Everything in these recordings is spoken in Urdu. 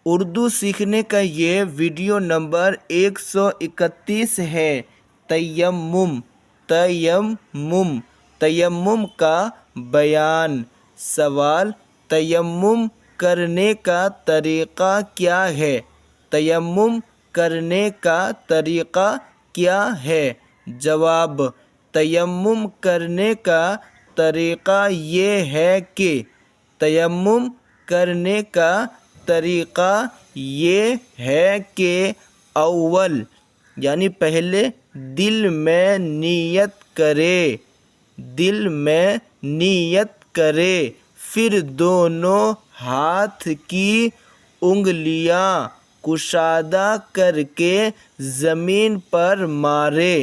اردو سیکھنے کا یہ ویڈیو نمبر 131 ہے۔ تیمم تیمم تیمم کا بیان۔ سوال: تیمم کرنے کا طریقہ کیا ہے؟ تیمم کرنے کا طریقہ کیا ہے؟ جواب: تیمم کرنے کا طریقہ یہ ہے کہ تیمم کرنے کا طریقہ یہ ہے کہ اول یعنی پہلے دل میں نیت کرے پھر دونوں ہاتھ کی انگلیاں کشادہ کر کے زمین پر مارے۔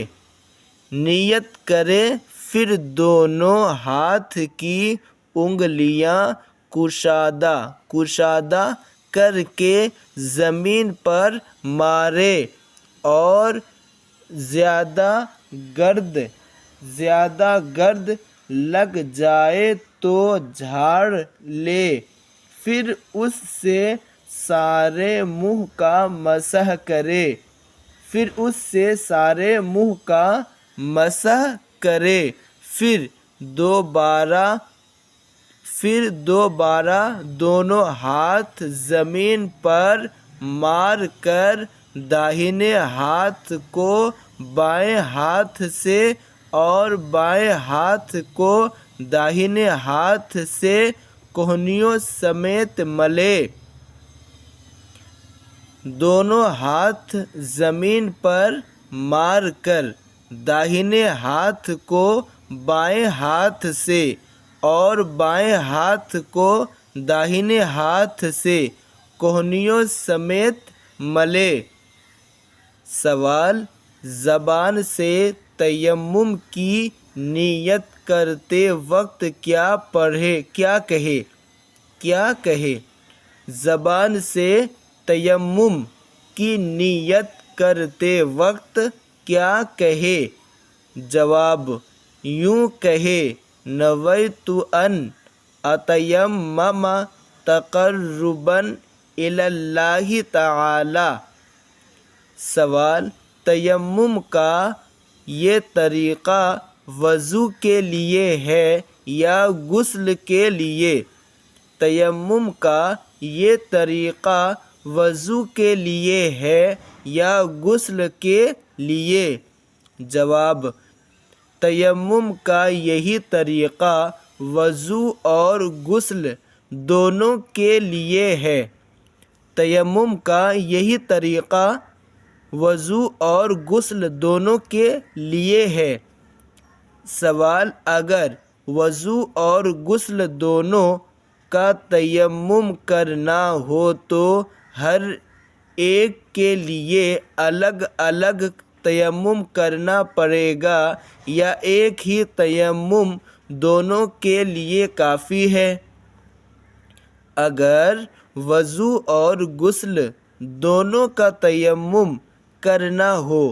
نیت کرے پھر دونوں ہاتھ کی انگلیاں کشادہ کر کے زمین پر مارے اور زیادہ گرد لگ جائے تو جھاڑ لے، پھر اس سے سارے منہ کا مسح کرے، پھر دوبارہ دونوں ہاتھ زمین پر مار کر داہنے ہاتھ کو بائیں ہاتھ سے اور بائیں ہاتھ کو داہنے ہاتھ سے کوہنیوں سمیت ملے۔ دونوں ہاتھ زمین پر مار کر داہنے ہاتھ کو بائیں ہاتھ سے اور بائیں ہاتھ کو داہنے ہاتھ سے کوہنیوں سمیت ملے۔ سوال: زبان سے تیمم کی نیت کرتے وقت کیا کہے؟ زبان سے تیمم کی نیت کرتے وقت کیا کہے؟ جواب: یوں کہے: نویت ان اتیمم تقربا الی اللہ تعالی۔ سوال: تیمم کا یہ طریقہ وضو کے لیے ہے یا غسل کے لیے؟ تیمم کا یہ طریقہ وضو کے لیے ہے یا غسل کے لیے؟ جواب: تیمم کا یہی طریقہ وضو اور غسل دونوں کے لیے ہے۔ تیمم کا یہی طریقہ وضو اور غسل دونوں کے لیے ہے۔ سوال: اگر وضو اور غسل دونوں کا تیمم کرنا ہو تو ہر ایک کے لیے الگ الگ تیمم کرنا پڑے گا یا ایک ہی تیمم دونوں کے لیے کافی ہے؟ اگر وضو اور غسل دونوں کا تیمم کرنا ہو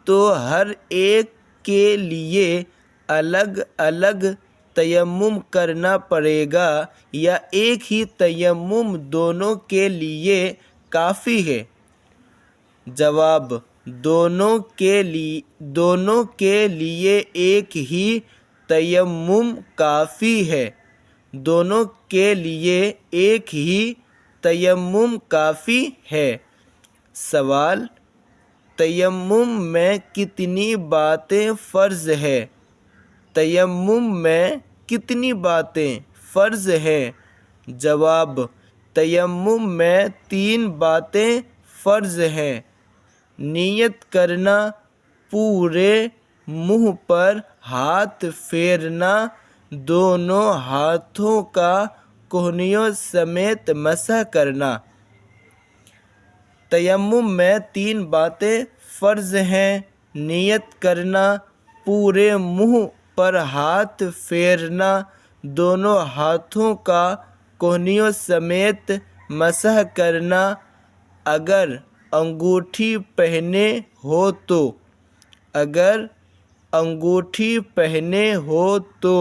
تو ہر ایک کے لیے الگ الگ تیمم کرنا پڑے گا یا ایک ہی تیمم دونوں کے لیے کافی ہے؟ جواب: دونوں کے لیے ایک ہی تیمم کافی ہے۔ دونوں کے لیے ایک ہی تیمم کافی ہے۔ سوال: تیمم میں کتنی باتیں فرض ہیں؟ تیمم میں کتنی باتیں فرض ہیں؟ جواب: تیمم میں 3 باتیں فرض ہیں۔ نیت کرنا، پورے منہ پر ہاتھ پھیرنا، دونوں ہاتھوں کا کوہنیوں سمیت مسح کرنا۔ تیمم میں 3 باتیں فرض ہیں: نیت کرنا، پورے منہ پر ہاتھ پھیرنا، دونوں ہاتھوں کا کوہنیوں سمیت مسح کرنا۔ اگر انگوٹھی پہنے ہو تو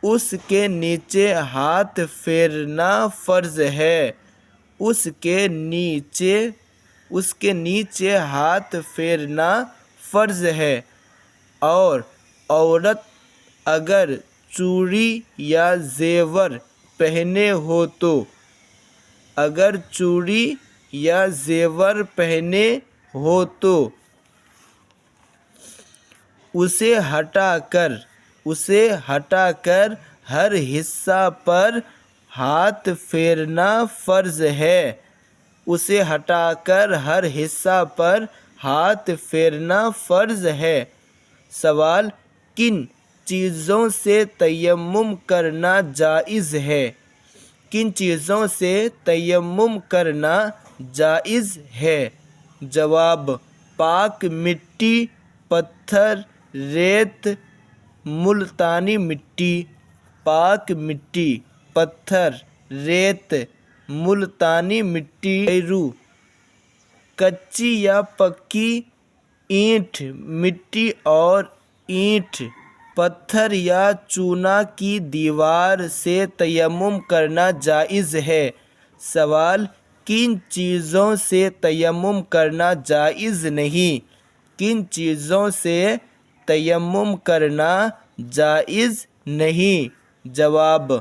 اس کے نیچے ہاتھ پھیرنا فرض ہے۔ اس کے نیچے ہاتھ پھیرنا فرض ہے، اور عورت اگر چوڑی یا زیور پہنے ہو تو اسے ہٹا کر ہر حصہ پر ہاتھ پھیرنا فرض ہے۔ سوال: کن چیزوں سے تیمم کرنا جائز ہے؟ جواب: پاک مٹی، پتھر، ریت، ملتانی مٹی۔ پاک مٹی، پتھر، ریت، ملتانی مٹی۔ کچی یا پکی اینٹ، مٹی اور اینٹ، پتھر یا چونا کی دیوار سے تیمم کرنا جائز ہے۔ سوال: کن چیزوں سے تیمم کرنا جائز نہیں؟ جواب: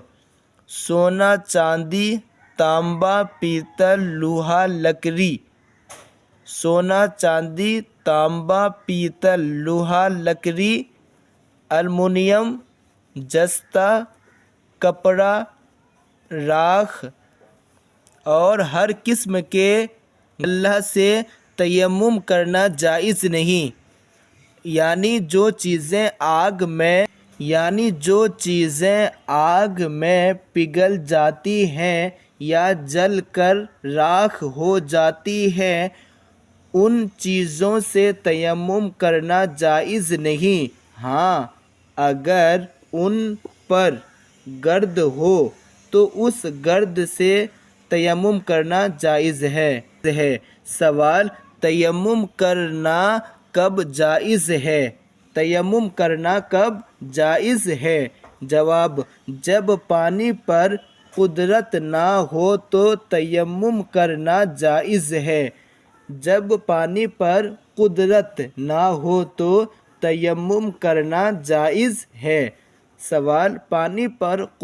سونا، چاندی، تانبا، پیتل، لوہا، لکڑی، المونیم، جستہ، کپڑا، راکھ اور ہر قسم کے غلہ سے تیمم کرنا جائز نہیں۔ یعنی جو چیزیں آگ میں پگھل جاتی ہیں یا جل کر راکھ ہو جاتی ہیں، ان چیزوں سے تیمم کرنا جائز نہیں۔ ہاں، اگر ان پر گرد ہو تو اس گرد سے تیمم کرنا جائز ہے۔ سوال: تیمم کرنا کب جائز ہے؟ جواب: جب پانی پر قدرت نہ ہو تو تیمم کرنا جائز ہے۔ سوال: پانی پر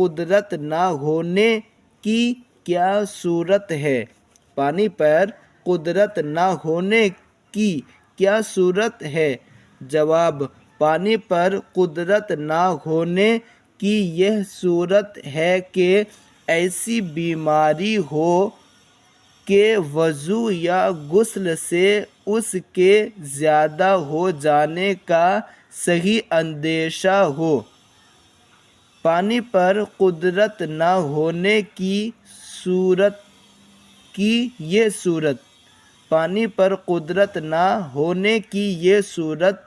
قدرت نہ ہونے کی کیا صورت ہے؟ جواب: پانی پر قدرت نہ ہونے کی یہ صورت ہے کہ ایسی بیماری ہو کہ وضو یا غسل سے اس کے زیادہ ہو جانے کا صحیح اندیشہ ہو۔ پانی پر قدرت نہ ہونے کی یہ صورت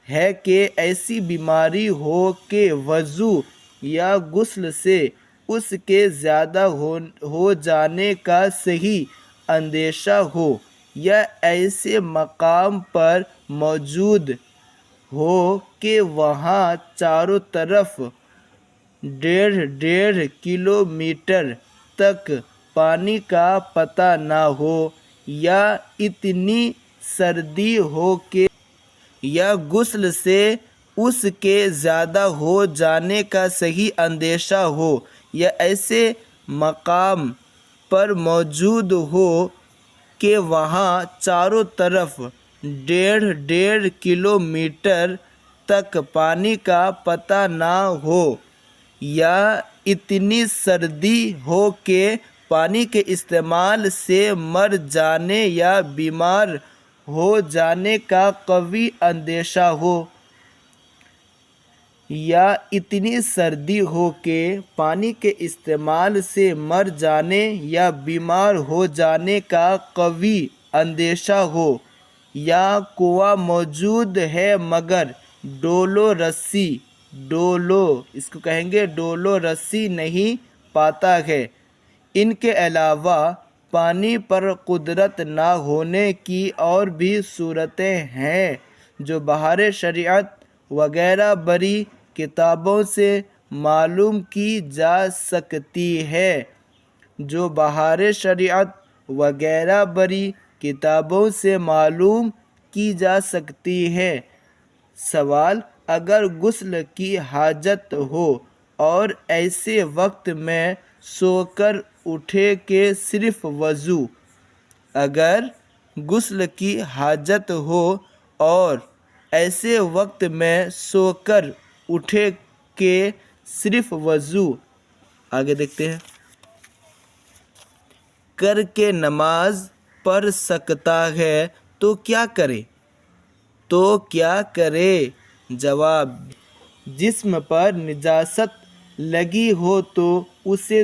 ہے کہ ایسی بیماری ہو کہ وضو یا غسل سے اس کے زیادہ ہو جانے کا صحیح اندیشہ ہو، یا ایسے مقام پر موجود ہو کہ وہاں چاروں طرف 1.5 کلومیٹر تک پانی کا پتہ نہ ہو، یا اتنی سردی ہو کہ یا غسل سے اس کے زیادہ ہو جانے کا صحیح اندیشہ ہو، یا ایسے مقام پر موجود ہو کہ وہاں چاروں طرف 1.5 کلومیٹر تک پانی کا پتہ نہ ہو، یا اتنی سردی ہو کہ پانی کے استعمال سے مر جانے یا بیمار ہو جانے کا قوی اندیشہ ہو۔ یا کنواں موجود ہے مگر ڈولو رسی نہیں پاتا ہے۔ ان کے علاوہ پانی پر قدرت نہ ہونے کی اور بھی صورتیں ہیں جو بحر شریعت وغیرہ بری کتابوں سے معلوم کی جا سکتی ہے۔ جو بحر شریعت وغیرہ بڑی کتابوں سے معلوم کی جا سکتی ہے۔ سوال: اگر غسل کی حاجت ہو اور ایسے وقت میں سو کر اٹھے کہ صرف وضو۔ اگر غسل کی حاجت ہو اور ایسے وقت میں سو کر اٹھے کہ صرف وضو۔ آگے دیکھتے ہیں۔ کر کے نماز پڑھ سکتا ہے تو کیا کرے؟ تو کیا کرے؟ جواب: جسم پر نجاست لگی ہو تو اسے۔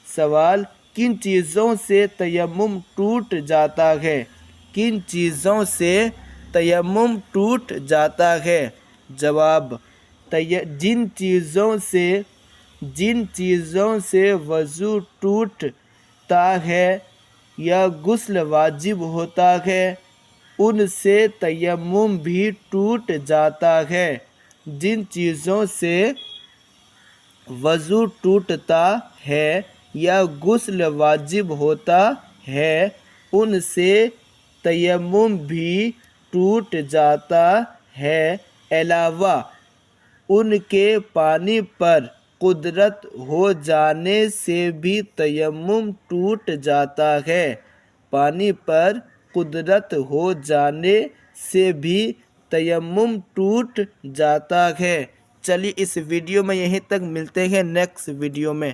سوال: کن چیزوں سے تیمم ٹوٹ جاتا ہے؟ کن چیزوں سے تیمم ٹوٹ جاتا ہے؟ جواب: جن چیزوں سے وضو ٹوٹتا ہے یا غسل واجب ہوتا ہے ان سے تیمم بھی ٹوٹ جاتا ہے۔ جن چیزوں سے وضو ٹوٹتا ہے یا غسل واجب ہوتا ہے ان سے تیمم بھی ٹوٹ جاتا ہے، علاوہ ان کے پانی پر قدرت ہو جانے سے بھی تیمم ٹوٹ جاتا ہے۔ پانی پر قدرت ہو جانے سے بھی تیمم ٹوٹ جاتا ہے۔ چلیے اس ویڈیو میں یہیں تک، ملتے ہیں نیکسٹ ویڈیو میں۔